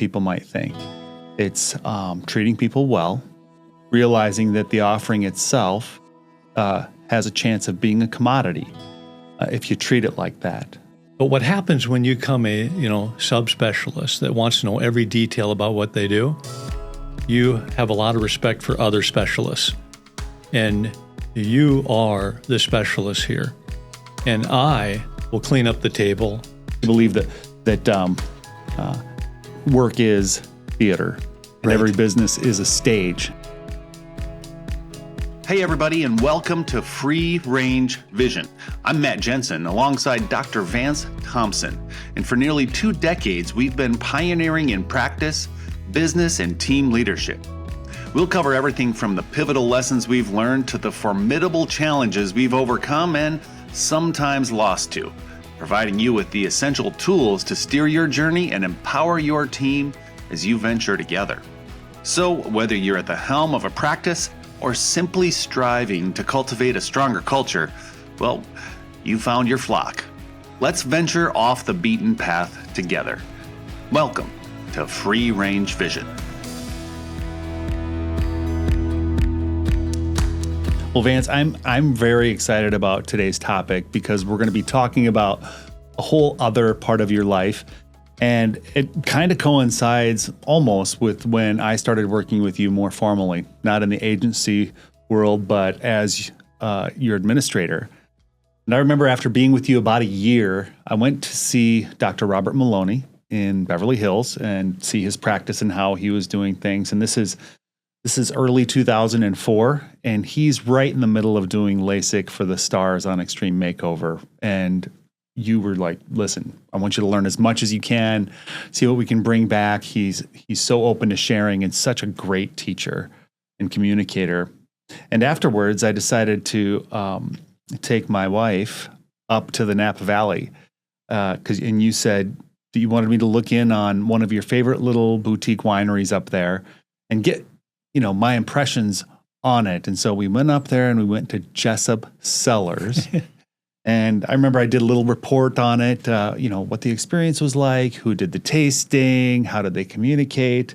people might think. It's treating people well, realizing that the offering itself has a chance of being a commodity if you treat it like that. But what happens when you come a subspecialist that wants to know every detail about what they do? You have a lot of respect for other specialists, and you are the specialist here. And I will clean up the table. I believe that work is theater, and Right. every business is a stage. Hey everybody, and welcome to Free Range Vision. I'm Matt Jensen alongside Dr. Vance Thompson, and for nearly 2 decades we've been pioneering in practice, business, and team leadership. We'll cover everything from the pivotal lessons we've learned to the formidable challenges we've overcome and sometimes lost to, providing you with the essential tools to steer your journey and empower your team as you venture together. So whether you're at the helm of a practice or simply striving to cultivate a stronger culture, well, you found your flock. Let's venture off the beaten path together. Welcome to Free Range Vision. Well, Vance, I'm very excited about today's topic because we're going to be talking about a whole other part of your life. And it kind of coincides almost with when I started working with you more formally, not in the agency world, but as your administrator. And I remember after being with you about a year, I went to see Dr. Robert Maloney in Beverly Hills and see his practice and how he was doing things. And this is early 2004, and he's right in the middle of doing LASIK for the stars on Extreme Makeover. And you were like, listen, I want you to learn as much as you can, see what we can bring back. He's so open to sharing and such a great teacher and communicator. And afterwards, I decided to take my wife up to the Napa Valley and you said that you wanted me to look in on one of your favorite little boutique wineries up there and get my impressions on it. And so we went up there and we went to Jessup Cellars. And I remember I did a little report on it, what the experience was like, who did the tasting, how did they communicate.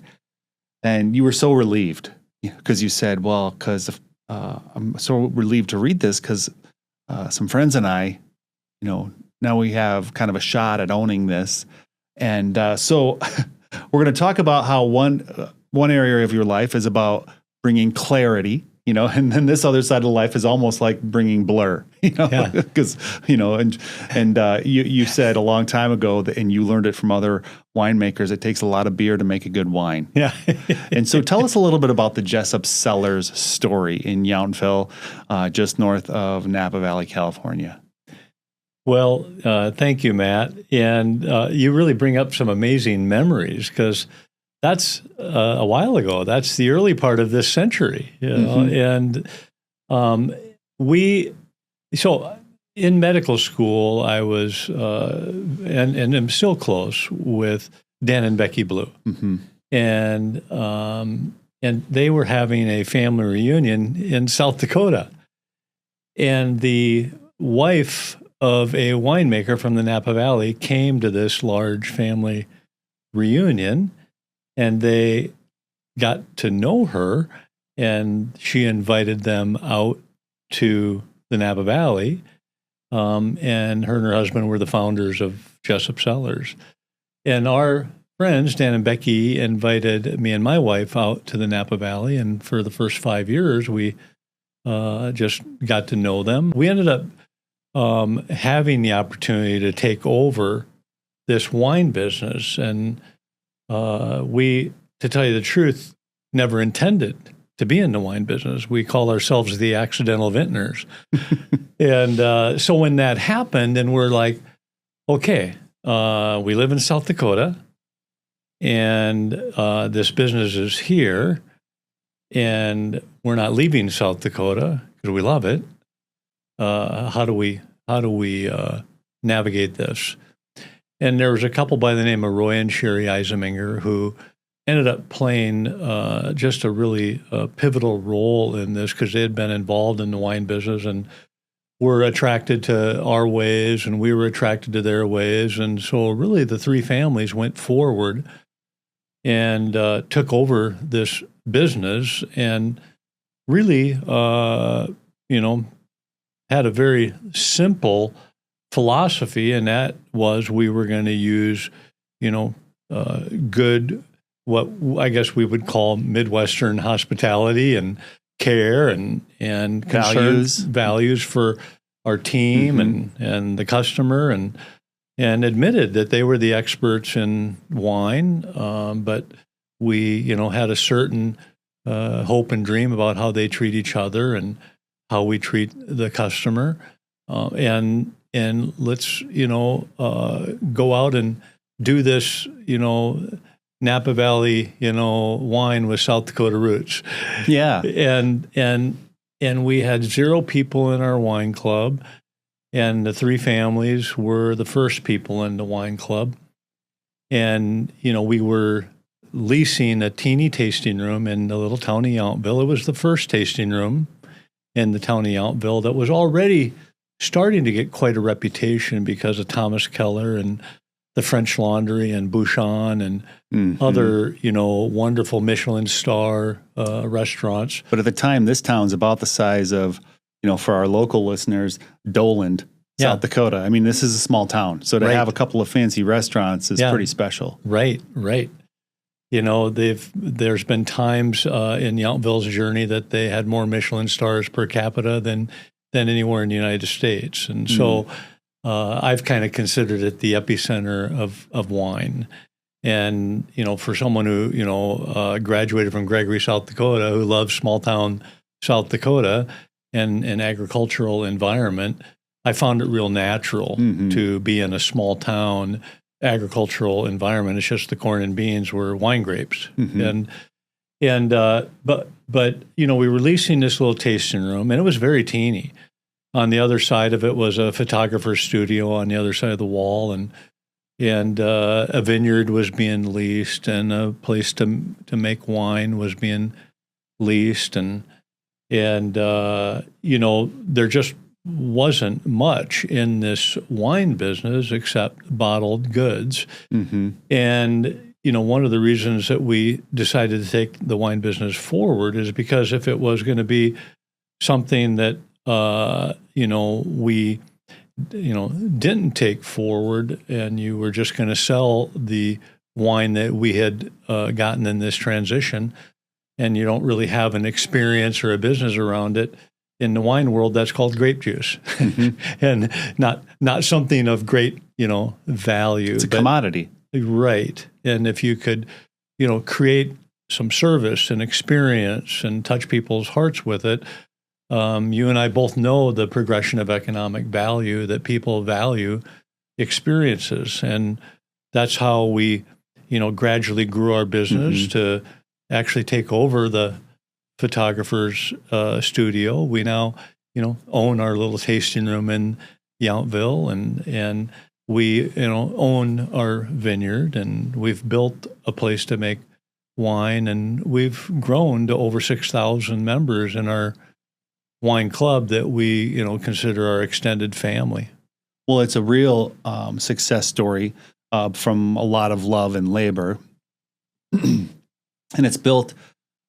And you were so relieved because you said, well, because I'm so relieved to read this because some friends and I, now we have kind of a shot at owning this. And so we're going to talk about how one area of your life is about bringing clarity, and then this other side of life is almost like bringing blur, because, you said a long time ago that, and you learned it from other winemakers, it takes a lot of beer to make a good wine. Yeah. And so tell us a little bit about the Jessup Cellars story in Yountville, just north of Napa Valley, California. Well, thank you, Matt. And you really bring up some amazing memories because that's a while ago. That's the early part of this century, And so in medical school, I was, and I'm still close with Dan and Becky Blue. Mm-hmm. And they were having a family reunion in South Dakota. And the wife of a winemaker from the Napa Valley came to this large family reunion. And they got to know her, and she invited them out to the Napa Valley. And her husband were the founders of Jessup Cellars. And our friends, Dan and Becky, invited me and my wife out to the Napa Valley. And for the first 5 years, we just got to know them. We ended up having the opportunity to take over this wine business. And we, to tell you the truth, never intended to be in the wine business. We call ourselves the accidental vintners. And so when that happened, and we're like, okay, we live in South Dakota, and this business is here, and we're not leaving South Dakota because we love it. How do we navigate this? And there was a couple by the name of Roy and Sherry Eisenmenger who ended up playing just a really pivotal role in this because they had been involved in the wine business and were attracted to our ways, and we were attracted to their ways. And so really the three families went forward and took over this business and really, had a very simple philosophy, and that was we were going to use, good, what I guess we would call Midwestern hospitality and care and values for our team and the customer, and admitted that they were the experts in wine, but we had a certain hope and dream about how they treat each other and how we treat the customer, and let's go out and do this Napa Valley wine with South Dakota roots. Yeah. And we had 0 people in our wine club, and the 3 families were the first people in the wine club. And, we were leasing a teeny tasting room in the little town of Yountville. It was the first tasting room in the town of Yountville that was already starting to get quite a reputation because of Thomas Keller and the French Laundry and Bouchon and other, wonderful Michelin star restaurants. But at the time, this town's about the size of, for our local listeners, Doland, South Dakota. I mean, this is a small town. So to have a couple of fancy restaurants is pretty special. Right. There's been times in Yountville's journey that they had more Michelin stars per capita than anywhere in the United States. And so I've kind of considered it the epicenter of wine. And, for someone who, graduated from Gregory, South Dakota, who loves small town South Dakota and an agricultural environment, I found it real natural to be in a small town agricultural environment. It's just the corn and beans were wine grapes. But we were leasing this little tasting room, and it was very teeny. On the other side of it was a photographer's studio on the other side of the wall, and a vineyard was being leased, and a place to make wine was being leased, and there just wasn't much in this wine business except bottled goods. And one of the reasons that we decided to take the wine business forward is because if it was going to be something that we didn't take forward, and you were just going to sell the wine that we had gotten in this transition, and you don't really have an experience or a business around it, in the wine world, that's called grape juice, and not something of great value. It's a commodity, right? And if you could create some service and experience and touch people's hearts with it. You and I both know the progression of economic value, that people value experiences. And that's how we, gradually grew our business to actually take over the photographer's studio. We now, own our little tasting room in Yountville, and we, own our vineyard, and we've built a place to make wine, and we've grown to over 6,000 members in our wine club that we, consider our extended family. Well, it's a real success story from a lot of love and labor. And it's built,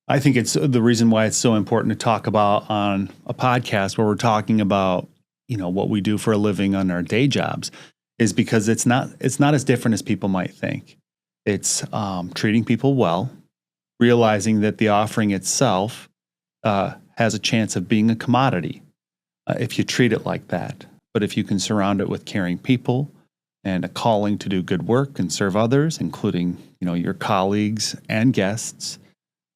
I think it's the reason why it's so important to talk about on a podcast where we're talking about, what we do for a living on our day jobs, is because it's not as different as people might think. It's treating people well, realizing that the offering itself has a chance of being a commodity if you treat it like that. But if you can surround it with caring people and a calling to do good work and serve others, including your colleagues and guests,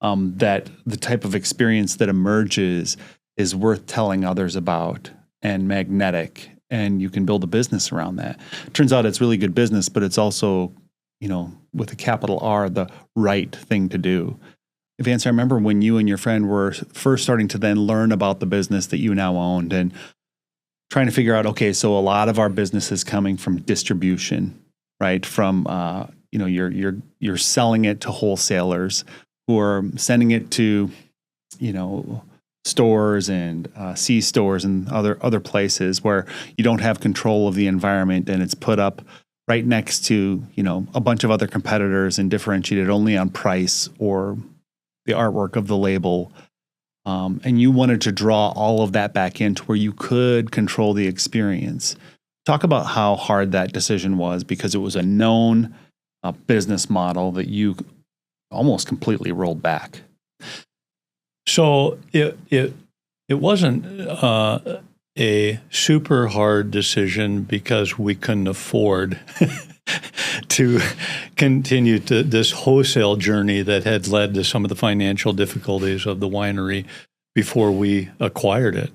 that the type of experience that emerges is worth telling others about and magnetic, and you can build a business around that. Turns out it's really good business, but it's also, with a capital R, the right thing to do. Vance, I remember when you and your friend were first starting to then learn about the business that you now owned and trying to figure out, okay, so a lot of our business is coming from distribution, right? From, you're selling it to wholesalers who are sending it to, stores and C stores and other places where you don't have control of the environment, and it's put up right next to, a bunch of other competitors and differentiated only on price or the artwork of the label. And you wanted to draw all of that back into where you could control the experience. Talk about how hard that decision was, because it was a known business model that you almost completely rolled back. So it wasn't a super hard decision because we couldn't afford to continue to this wholesale journey that had led to some of the financial difficulties of the winery before we acquired it.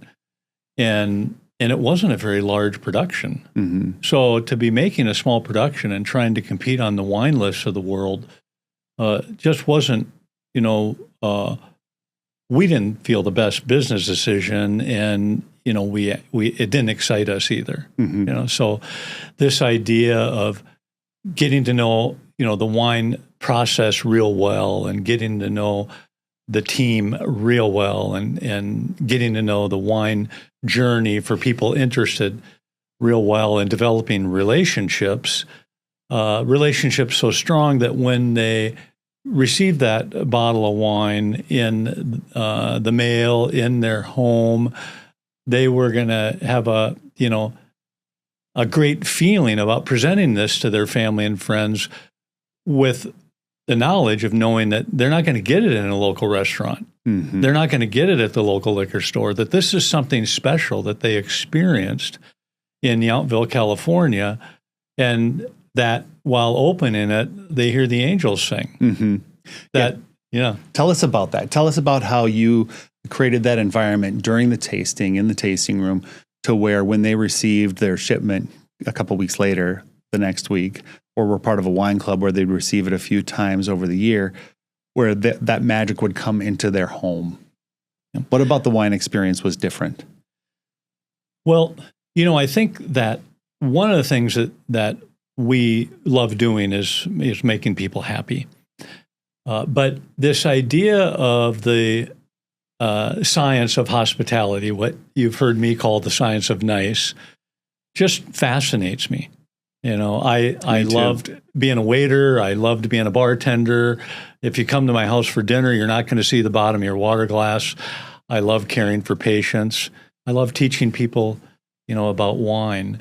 And it wasn't a very large production. Mm-hmm. So to be making a small production and trying to compete on the wine lists of the world just wasn't, we didn't feel the best business decision, and it didn't excite us either. Mm-hmm. So this idea of getting to know the wine process real well, and getting to know the team real well, and getting to know the wine journey for people interested real well, and developing relationships so strong that when they received that bottle of wine in the mail in their home, they were going to have a great feeling about presenting this to their family and friends, with the knowledge of knowing that they're not going to get it in a local restaurant. Mm-hmm. They're not going to get it at the local liquor store, that this is something special that they experienced in Yountville, California, and that while opening it, they hear the angels sing. Mm-hmm. Tell us about that. Tell us about how you created that environment during the tasting, in the tasting room, to where when they received their shipment a couple weeks later, the next week, or were part of a wine club where they'd receive it a few times over the year, where that magic would come into their home. What about the wine experience was different? Well, I think that one of the things that we love doing is making people happy. But this idea of the science of hospitality, what you've heard me call the science of nice, just fascinates me. I loved being a waiter. I loved being a bartender. If you come to my house for dinner, you're not going to see the bottom of your water glass. I love caring for patients. I love teaching people, about wine.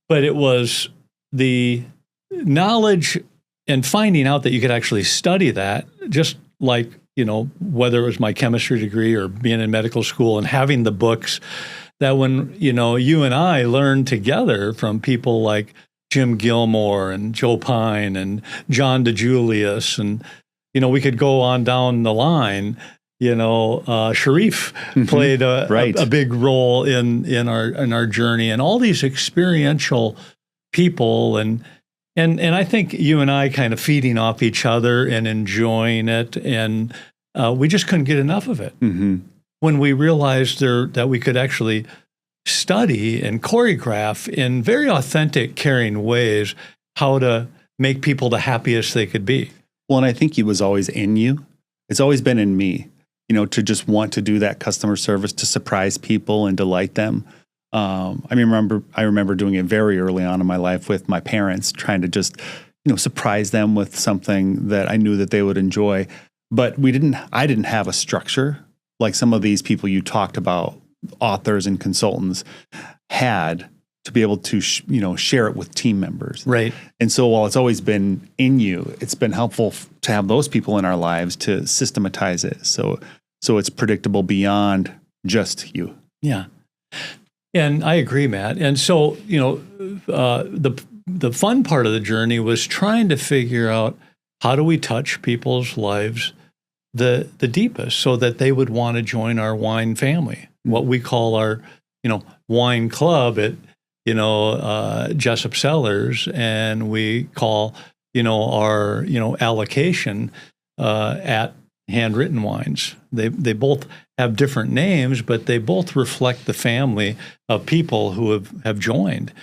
But it was the knowledge and finding out that you could actually study that, just like, whether it was my chemistry degree or being in medical school and having the books, that when, you and I learned together from people like Jim Gilmore and Joe Pine and John DeJulius, and, we could go on down the line. Sharif played a big role in our journey, and all these experiential people, and I think you and I kind of feeding off each other and enjoying it, and we just couldn't get enough of it. Mm-hmm. When we realized that we could actually study and choreograph in very authentic, caring ways how to make people the happiest they could be. Well, and I think it was always in you. It's always been in me, to just want to do that customer service, to surprise people and delight them. I remember doing it very early on in my life with my parents, trying to just, surprise them with something that I knew that they would enjoy. But I didn't have a structure like some of these people you talked about, authors and consultants, had to be able to, share it with team members. Right. And so while it's always been in you, it's been helpful to have those people in our lives to systematize it. So it's predictable beyond just you. Yeah. And I agree, Matt. And so, the fun part of the journey was trying to figure out, how do we touch people's lives the deepest, so that they would want to join our wine family, what we call our, wine club at, Jessup Cellars, and we call, our, allocation at Handwritten Wines. They both have different names, but they both reflect the family of people who have joined.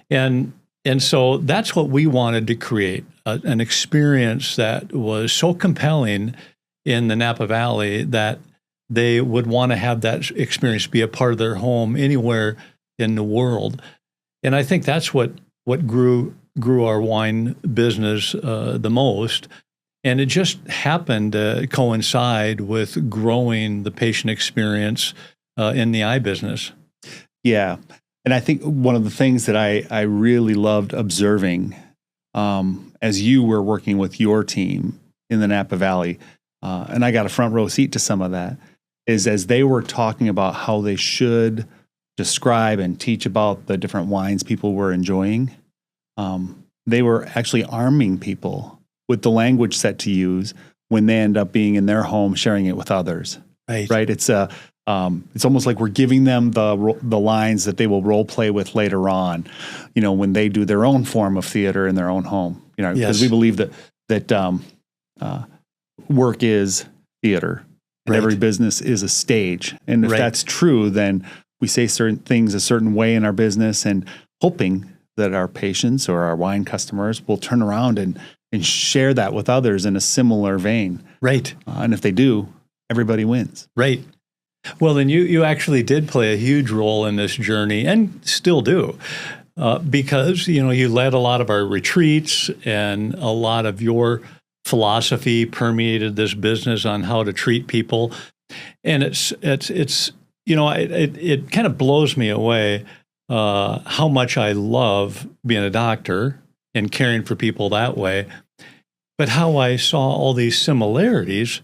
And so that's what we wanted to create, an experience that was so compelling in the Napa Valley that they would want to have that experience be a part of their home anywhere in the world. And I think that's what grew grew our wine business the most. And it just happened to coincide with growing the patient experience in the eye business. Yeah. And I think one of the things that I really loved observing as you were working with your team in the Napa Valley, and I got a front row seat to some of that, is as they were talking about how they should describe and teach about the different wines people were enjoying, they were actually arming people with the language set to use when they end up being in their home sharing it with others. Right? It's almost like we're giving them the lines that they will role play with later on, when they do their own form of theater in their own home. Because we believe that work is theater, and every business is a stage. And if that's true, then we say certain things a certain way in our business, and hoping that our patients or our wine customers will turn around and share that with others in a similar vein. Right. And if they do, everybody wins. Right. Well, then you actually did play a huge role in this journey, and still do, because you led a lot of our retreats, and a lot of your philosophy permeated this business on how to treat people. And it kind of blows me away how much I love being a doctor and caring for people that way, but how I saw all these similarities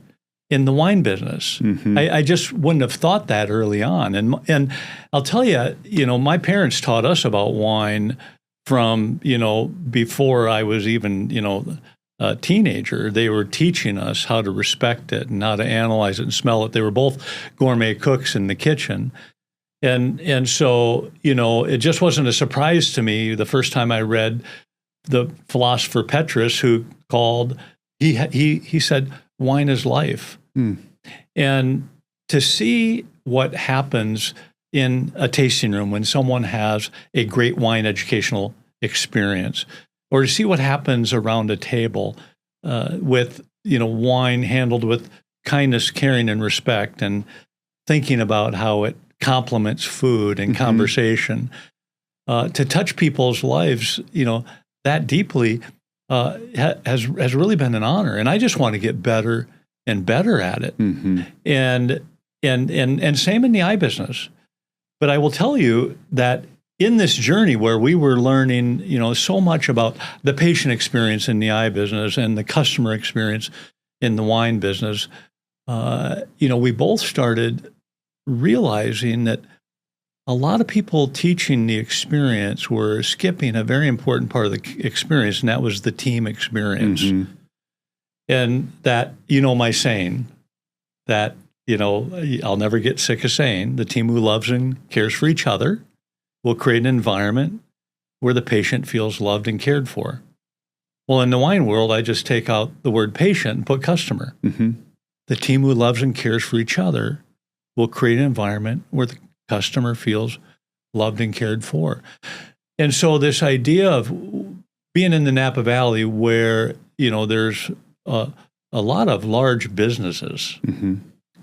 in the wine business. Mm-hmm. I just wouldn't have thought that early on. And I'll tell you, my parents taught us about wine from, before I was even, a teenager. They were teaching us how to respect it and how to analyze it and smell it. They were both gourmet cooks in the kitchen. And so, it just wasn't a surprise to me the first time I read the philosopher Petrus, who called, he said, wine is life. And to see what happens in a tasting room when someone has a great wine educational experience, or to see what happens around a table with, wine handled with kindness, caring, and respect, and thinking about how it complements food and conversation, to touch people's lives, that deeply has really been an honor. And I just want to get better and better at it. Mm-hmm. And same in the eye business. But I will tell you that in this journey where we were learning, so much about the patient experience in the eye business and the customer experience in the wine business, we both started realizing that a lot of people teaching the experience were skipping a very important part of the experience, and that was the team experience. Mm-hmm. And that, my saying, that, I'll never get sick of saying, the team who loves and cares for each other will create an environment where the patient feels loved and cared for. Well, in the wine world, I just take out the word patient and put customer. Mm-hmm. The team who loves and cares for each other will create an environment where the customer feels loved and cared for. And so this idea of being in the Napa Valley where, there's a lot of large businesses, mm-hmm.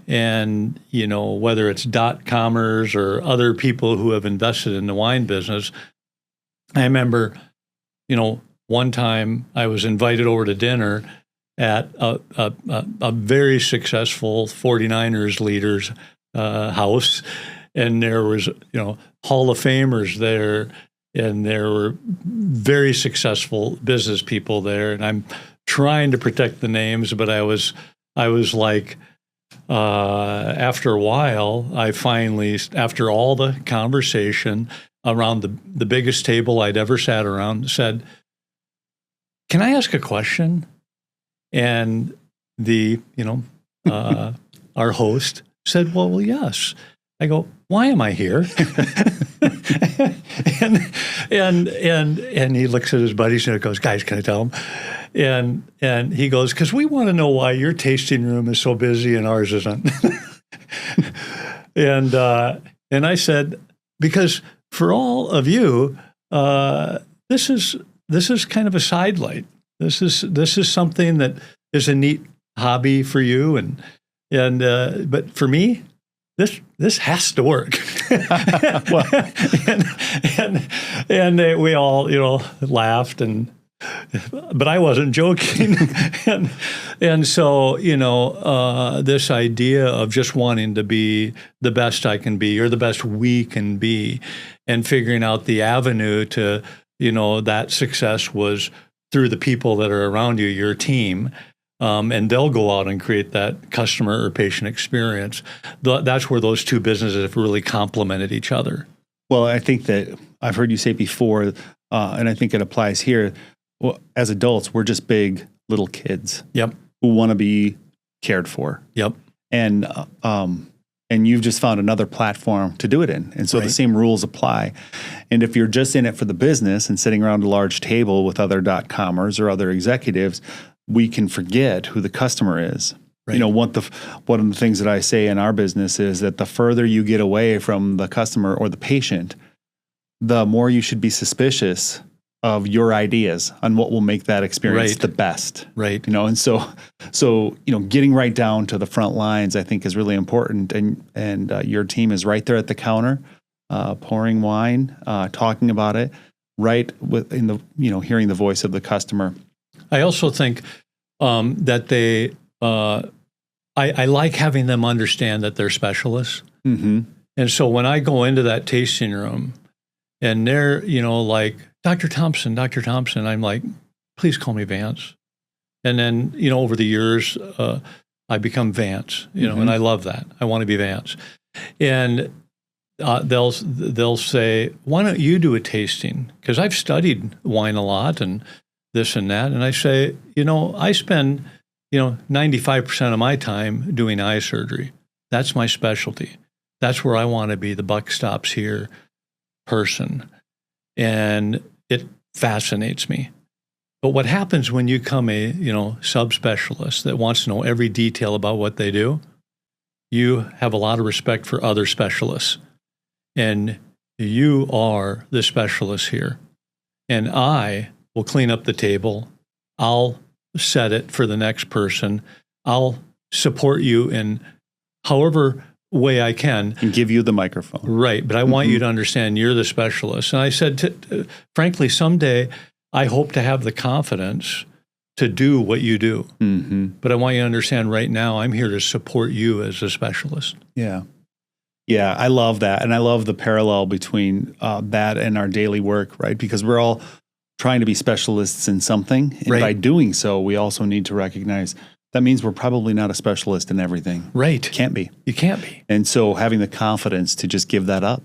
and, whether it's .comers or other people who have invested in the wine business. I remember, one time I was invited over to dinner at a very successful 49ers leader's house, and there was, Hall of Famers there, and there were very successful business people there, and I'm trying to protect the names, but I was like, after a while, I finally, after all the conversation around the biggest table I'd ever sat around, said, "Can I ask a question?" And the, our host said, well, yes. I go, why am I here? and he looks at his buddies and goes, guys, can I tell him? And he goes, because we want to know why your tasting room is so busy and ours isn't. and I said, because for all of you, this is kind of a sidelight. This is something that is a neat hobby for you, and but for me, this has to work. Well, and we all, laughed, but I wasn't joking. and so, this idea of just wanting to be the best I can be or the best we can be, and figuring out the avenue to, that success was through the people that are around you, your team. And they'll go out and create that customer or patient experience. That's where those two businesses have really complemented each other. Well, I think that I've heard you say before, and I think it applies here. Well, as adults, we're just big little kids. Yep. Who want to be cared for. Yep. And you've just found another platform to do it in. And so the same rules apply. And if you're just in it for the business and sitting around a large table with other .comers or other executives, we can forget who the customer is. Right. One of the things that I say in our business is that the further you get away from the customer or the patient, the more you should be suspicious of your ideas on what will make that experience the best. Right. And so getting right down to the front lines, I think, is really important. And your team is right there at the counter, pouring wine, talking about it, hearing the voice of the customer. I also think that they, I like having them understand that they're specialists. Mm-hmm. And so when I go into that tasting room and they're, like, Dr. Thompson, I'm like, please call me Vance. And then, over the years, I become Vance, and I love that. I want to be Vance. And they'll say, why don't you do a tasting? Because I've studied wine a lot and this and that. And I say, I spend, 95% of my time doing eye surgery. That's my specialty. That's where I want to be the buck stops here person. And it fascinates me. But what happens when you become a, subspecialist that wants to know every detail about what they do? You have a lot of respect for other specialists. And you are the specialist here. And I will clean up the table. I'll set it for the next person. I'll support you in however way I can. And give you the microphone. Right. But I want you to understand you're the specialist. And I said, frankly, someday I hope to have the confidence to do what you do. Mm-hmm. But I want you to understand right now, I'm here to support you as a specialist. Yeah. Yeah, I love that. And I love the parallel between that and our daily work, right? Because we're all trying to be specialists in something. And by doing so, we also need to recognize that means we're probably not a specialist in everything. Right. Can't be. You can't be. And so having the confidence to just give that up,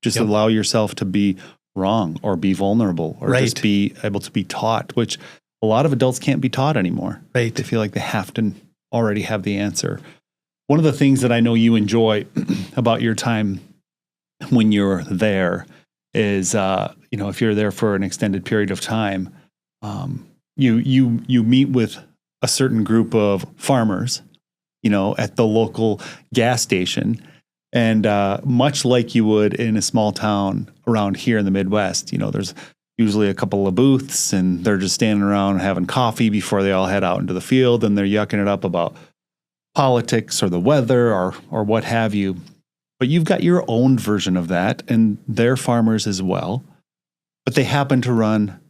just allow yourself to be wrong or be vulnerable or just be able to be taught, which a lot of adults can't be taught anymore. Right. They feel like they have to already have the answer. One of the things that I know you enjoy about your time when you're there is, if you're there for an extended period of time, you meet with a certain group of farmers, at the local gas station. And much like you would in a small town around here in the Midwest, there's usually a couple of booths and they're just standing around having coffee before they all head out into the field, and they're yucking it up about politics or the weather or what have you. But you've got your own version of that, and they're farmers as well. But they happen to run,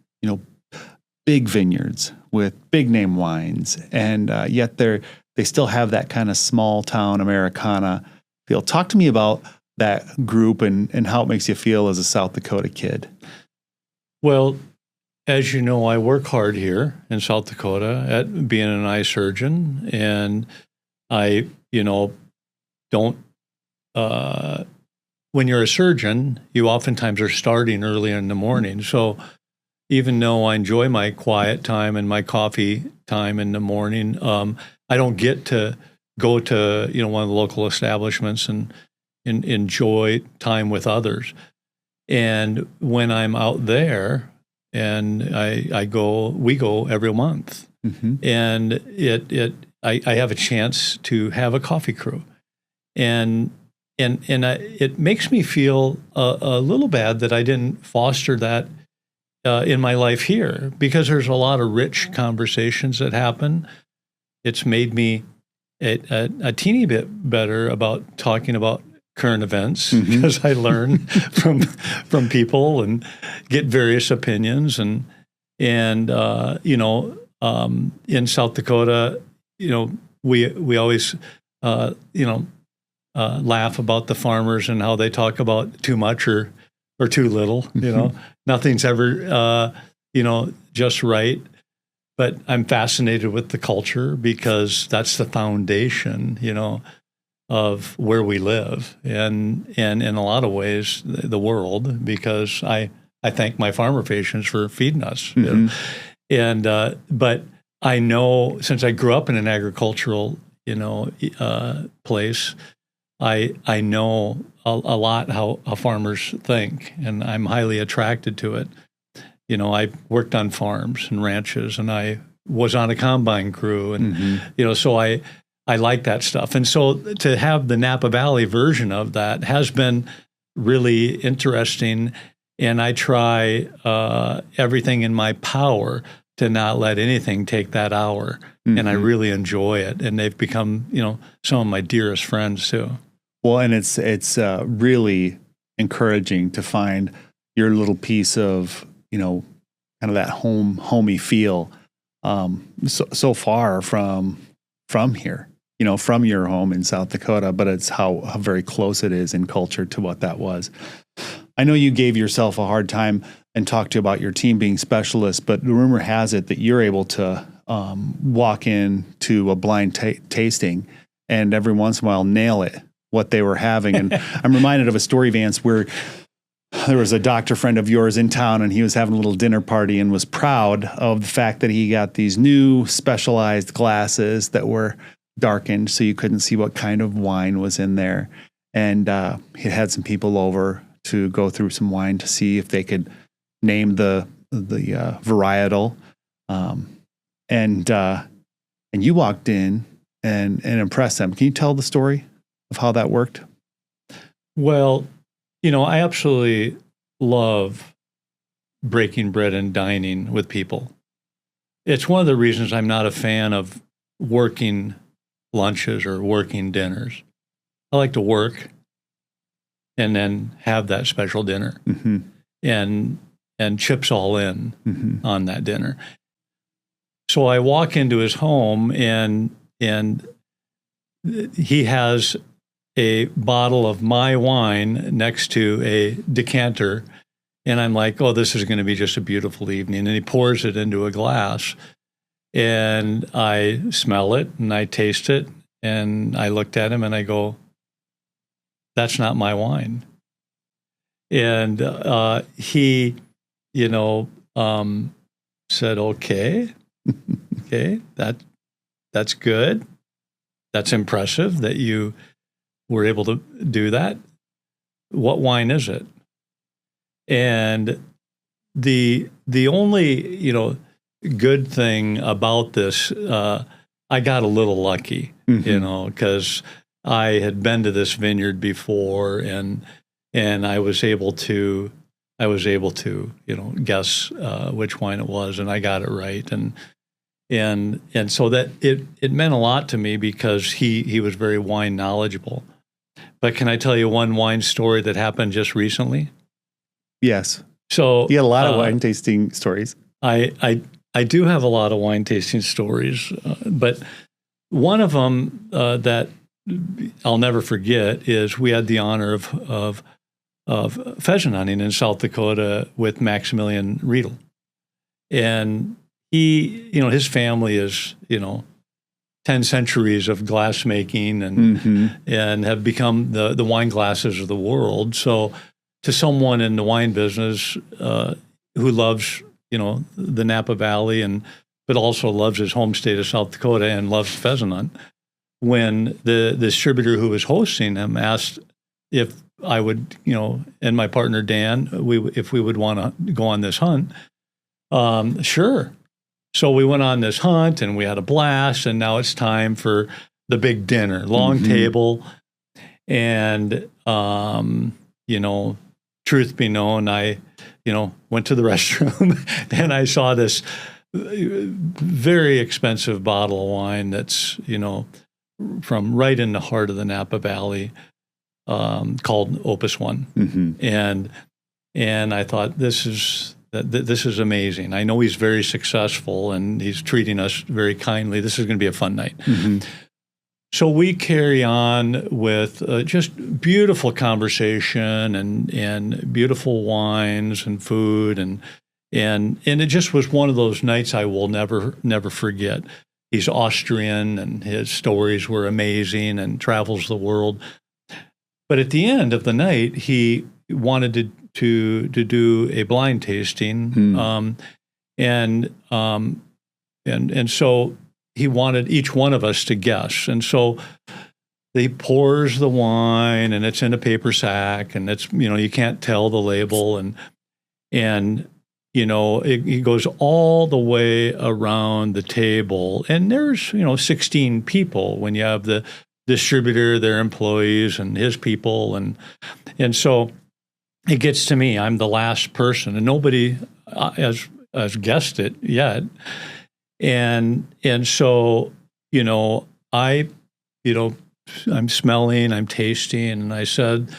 big vineyards with big name wines, and yet they still have that kind of small town Americana feel. Talk to me about that group and how it makes you feel as a South Dakota kid. Well, as you know, I work hard here in South Dakota at being an eye surgeon, and I, don't, when you're a surgeon, you oftentimes are starting early in the morning. So even though I enjoy my quiet time and my coffee time in the morning, I don't get to go to, one of the local establishments and enjoy time with others. And when I'm out there, and we go every month, and I have a chance to have a coffee crew, and it makes me feel a little bad that I didn't foster that in my life here, because there's a lot of rich conversations that happen. It's made me a teeny bit better about talking about current events because I learn from people and get various opinions and in South Dakota, we always laugh about the farmers and how they talk about too much or too little. Nothing's ever just right. But I'm fascinated with the culture because that's the foundation, of where we live and in a lot of ways the world, because I thank my farmer patients for feeding us. But I know, since I grew up in an agricultural place, I know a lot how farmers think, and I'm highly attracted to it. I worked on farms and ranches, and I was on a combine crew, and so I like that stuff. And so to have the Napa Valley version of that has been really interesting, and I try everything in my power to not let anything take that hour, and I really enjoy it. And they've become, some of my dearest friends too. Well, and it's really encouraging to find your little piece of, kind of that homey feel, so far from here, from your home in South Dakota, but it's how very close it is in culture to what that was. I know you gave yourself a hard time and talked about your team being specialists, but the rumor has it that you're able to walk into a blind tasting and every once in a while nail it, what they were having. And I'm reminded of a story, Vance, where there was a doctor friend of yours in town, and he was having a little dinner party and was proud of the fact that he got these new specialized glasses that were darkened so you couldn't see what kind of wine was in there. And he had some people over to go through some wine to see if they could name the varietal. And you walked in and impressed them. Can you tell the story of how that worked? Well, I absolutely love breaking bread and dining with people. It's one of the reasons I'm not a fan of working lunches or working dinners. I like to work and then have that special dinner and chips all in on that dinner. So I walk into his home and he has a bottle of my wine next to a decanter. And I'm like, oh, this is going to be just a beautiful evening. And he pours it into a glass. And I smell it and I taste it. And I looked at him and I go, that's not my wine. And he, said, okay, that's good. That's impressive that you were able to do that. What wine is it? And the only, good thing about this, I got a little lucky, because I had been to this vineyard before and I was able to, guess which wine it was, and I got it right. And so that it meant a lot to me because he was very wine knowledgeable. But can I tell you one wine story that happened just recently? Yes. So you had a lot of wine tasting stories. I do have a lot of wine tasting stories, but one of them that I'll never forget is we had the honor of pheasant hunting in South Dakota with Maximilian Riedel. And he, his family is, 10 centuries of glass making and have become the wine glasses of the world. So to someone in the wine business who loves, the Napa Valley but also loves his home state of South Dakota and loves pheasant hunt, when the distributor who was hosting him asked if I would, and my partner Dan, if we would want to go on this hunt, sure. So we went on this hunt and we had a blast, and now it's time for the big dinner, long table. And, truth be known, I, went to the restroom and I saw this very expensive bottle of wine that's, from right in the heart of the Napa Valley, called Opus One, and I thought this is amazing. I know he's very successful and he's treating us very kindly. This is going to be a fun night. So we carry on with just beautiful conversation and beautiful wines and food and it just was one of those nights I will never forget. He's Austrian and his stories were amazing and travels the world. But at the end of the night, he wanted to do a blind tasting, and so he wanted each one of us to guess. And so he pours the wine, and it's in a paper sack, and it's, you can't tell the label, and he goes all the way around the table, and there's 16 people when you have the distributor, their employees, and his people, and so it gets to me. I'm the last person, and nobody has guessed it yet. And so, I'm smelling, I'm tasting, and I said,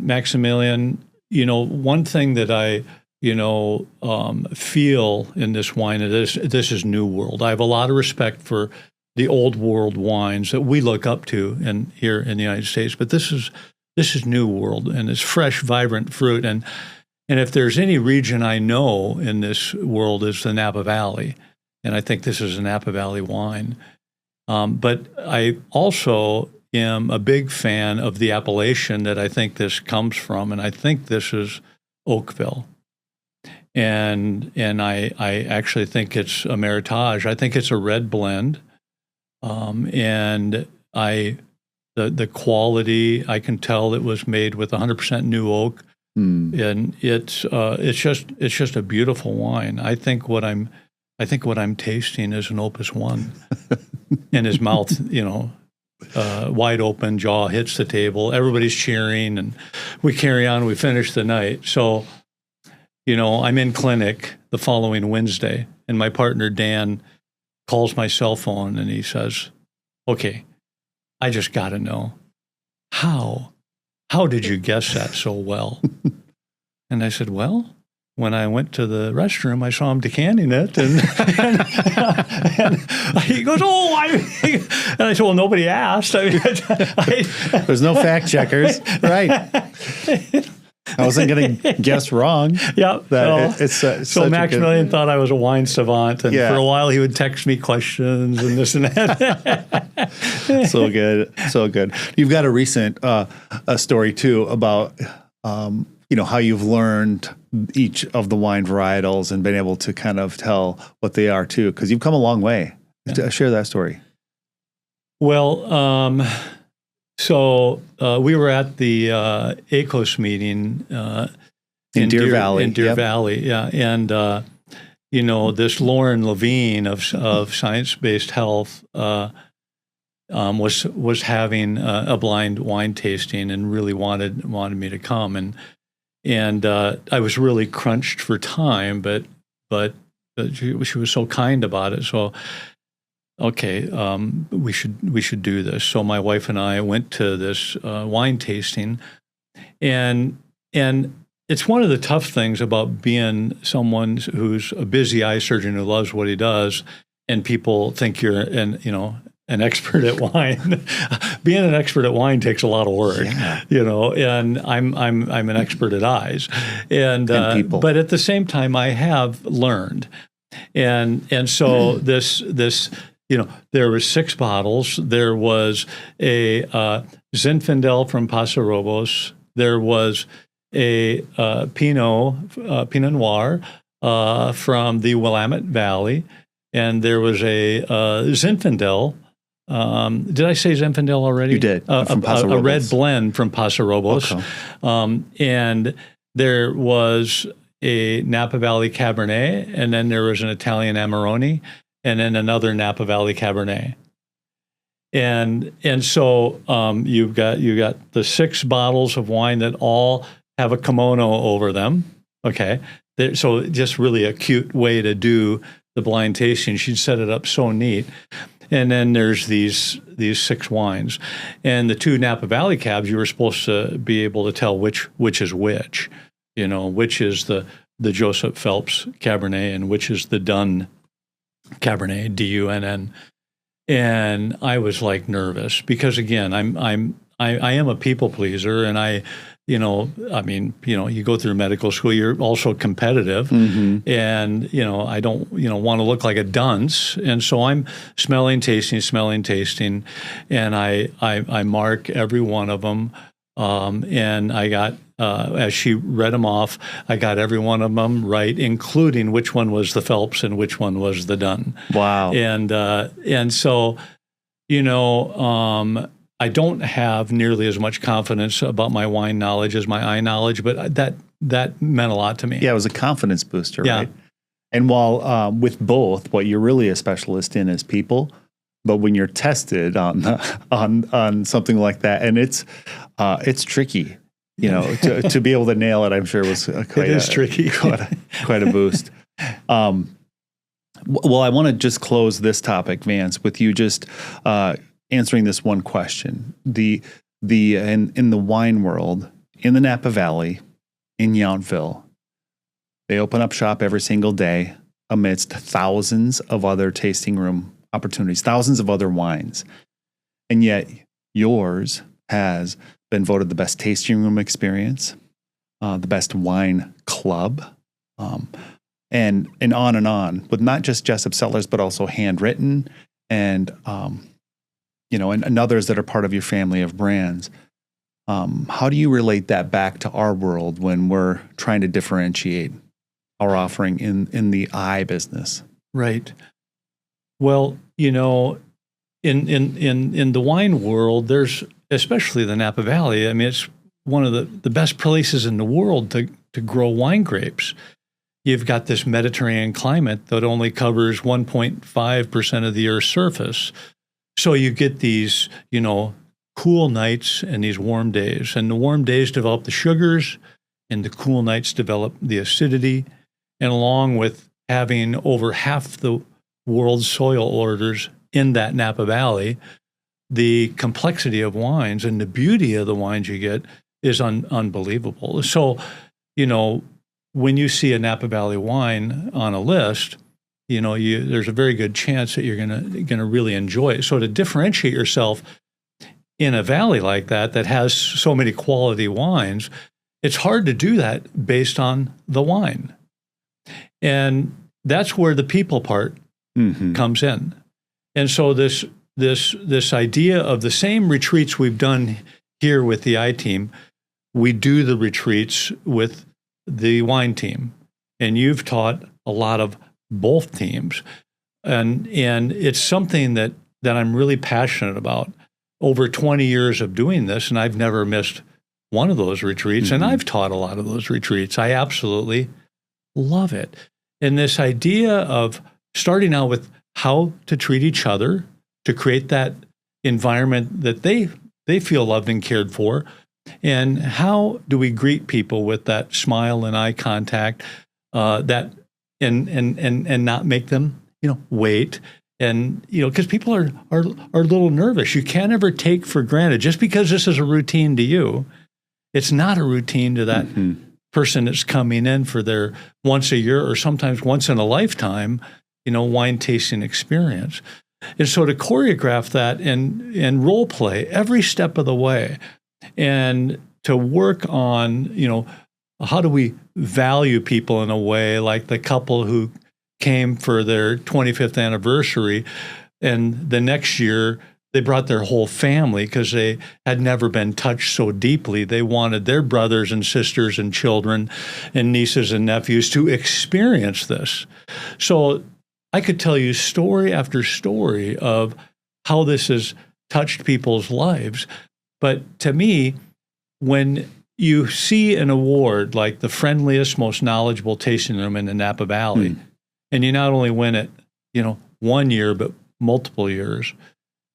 Maximilian, one thing that I, feel in this wine is this is New World. I have a lot of respect for the old world wines that we look up to here in the United States, but this is New World, and it's fresh, vibrant fruit. And if there's any region I know in this world, is the Napa Valley. And I think this is a Napa Valley wine. But I also am a big fan of the appellation that I think this comes from, and I think this is Oakville. And I actually think it's a Meritage. I think it's a red blend. And the quality, I can tell it was made with 100% new oak, and it's just a beautiful wine. I think what I'm tasting is an Opus One, and his mouth, wide open, jaw hits the table. Everybody's cheering, and we carry on. We finish the night. So, I'm in clinic the following Wednesday, and my partner Dan calls my cell phone, and he says, "Okay, I just got to know, how did you guess that so well?" And I said, "Well, when I went to the restroom, I saw him decanting it, and he goes, "Oh, and I said, "Well, nobody asked." There's no fact checkers, right? I wasn't going to guess wrong. Yeah. So Maximilian thought I was a wine savant, and for a while he would text me questions and this and that. So good. You've got a recent a story too about how you've learned each of the wine varietals and been able to kind of tell what they are too, because you've come a long way. Yeah. Share that story. Well, so we were at the ACOS meeting in Deer Valley. In Deer Valley, yeah. And, this Lauren Levine of Science-Based Health was having a blind wine tasting and really wanted me to come. And I was really crunched for time, but she was so kind about it. So, okay, we should do this. So my wife and I went to this wine tasting, and it's one of the tough things about being someone who's a busy eye surgeon who loves what he does, and people think you're an expert at wine. Being an expert at wine takes a lot of work, and I'm an expert at eyes, and people. But at the same time, I have learned, and so this. There were 6 bottles. There was a Zinfandel from Paso Robles. There was a Pinot Noir from the Willamette Valley, and there was a Zinfandel. Did I say Zinfandel already? You did. From Paso Robles. A red blend from Paso Robles. Okay. And there was a Napa Valley Cabernet, and then there was an Italian Amarone, and then another Napa Valley Cabernet. And so you got the 6 bottles of wine that all have a kimono over them. Okay. So just really a cute way to do the blind tasting. She'd set it up so neat. And then there's these 6 wines. And the 2 Napa Valley cabs, you were supposed to be able to tell which is which, which is the Joseph Phelps Cabernet and which is the Dunn Cabernet, Dunn. And I was like nervous because again, I am a people pleaser, and you go through medical school, you're also competitive, and I don't want to look like a dunce, and so I'm smelling, tasting, and I mark every one of them, and I got as she read them off, I got every one of them right, including which one was the Phelps and which one was the Dunn. Wow. And so, I don't have nearly as much confidence about my wine knowledge as my eye knowledge, but that meant a lot to me. Yeah, it was a confidence booster, right? And while with both, what you're really a specialist in is people, but when you're tested on something like that, and it's tricky. To be able to nail it, I'm sure was tricky. quite a boost. Well, I want to just close this topic, Vance, with you just answering this one question. In the wine world, in the Napa Valley, in Yountville, they open up shop every single day amidst thousands of other tasting room opportunities, thousands of other wines, and yet yours has been voted the best tasting room experience, the best wine club, and on, with not just Jessup Cellars, but also Handwritten and others that are part of your family of brands. How do you relate that back to our world when we're trying to differentiate our offering in the eye business? Right. Well, in the wine world, there's, especially the Napa Valley, I mean, it's one of the best places in the world to grow wine grapes. You've got this Mediterranean climate that only covers 1.5% of the Earth's surface. So you get these, cool nights and these warm days. And the warm days develop the sugars, and the cool nights develop the acidity. And along with having over half the world's soil orders in that Napa Valley, the complexity of wines and the beauty of the wines you get is unbelievable. So, when you see a Napa Valley wine on a list, there's a very good chance that you're gonna really enjoy it. So to differentiate yourself in a valley like that has so many quality wines, it's hard to do that based on the wine. And that's where the people part comes in. And so this idea of the same retreats we've done here with the I team, we do the retreats with the wine team. And you've taught a lot of both teams. And it's something that I'm really passionate about. Over 20 years of doing this, and I've never missed one of those retreats, and I've taught a lot of those retreats. I absolutely love it. And this idea of starting out with how to treat each other, to create that environment that they feel loved and cared for, and how do we greet people with that smile and eye contact, that and not make them wait, and because people are a little nervous. You can't ever take for granted just because this is a routine to you. It's not a routine to that person that's coming in for their once a year or sometimes once in a lifetime, wine tasting experience. And so to choreograph that and role play every step of the way, and to work on, how do we value people in a way like the couple who came for their 25th anniversary, and the next year they brought their whole family because they had never been touched so deeply. They wanted their brothers and sisters and children and nieces and nephews to experience this. So I could tell you story after story of how this has touched people's lives. But to me, when you see an award like the friendliest, most knowledgeable tasting room in the Napa Valley, and you not only win it, 1 year, but multiple years,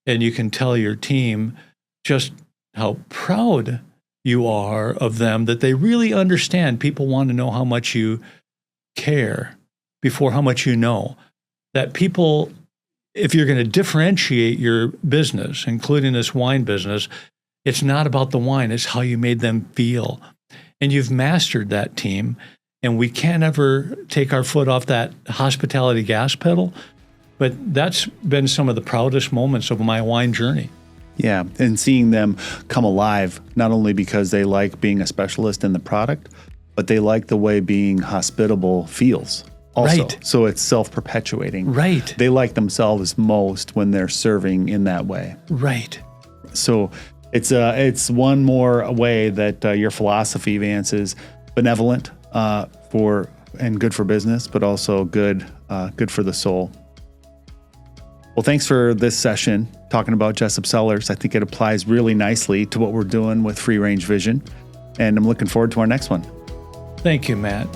and you can tell your team just how proud you are of them, that they really understand. People want to know how much you care before how much you know. That people if you're going to differentiate your business, including this wine business, it's not about the wine, it's how you made them feel. And you've mastered that, team. And we can't ever take our foot off that hospitality gas pedal. But that's been some of the proudest moments of my wine journey. Yeah, and seeing them come alive, not only because they like being a specialist in the product, but they like the way being hospitable feels also. Right. So it's self-perpetuating. Right. They like themselves most when they're serving in that way. Right. So it's one more way that your philosophy, Vance, is benevolent for and good for business, but also good for the soul. Well, thanks for this session talking about Jessup Cellars. I think it applies really nicely to what we're doing with Free Range Vision, and I'm looking forward to our next one. Thank you, Matt.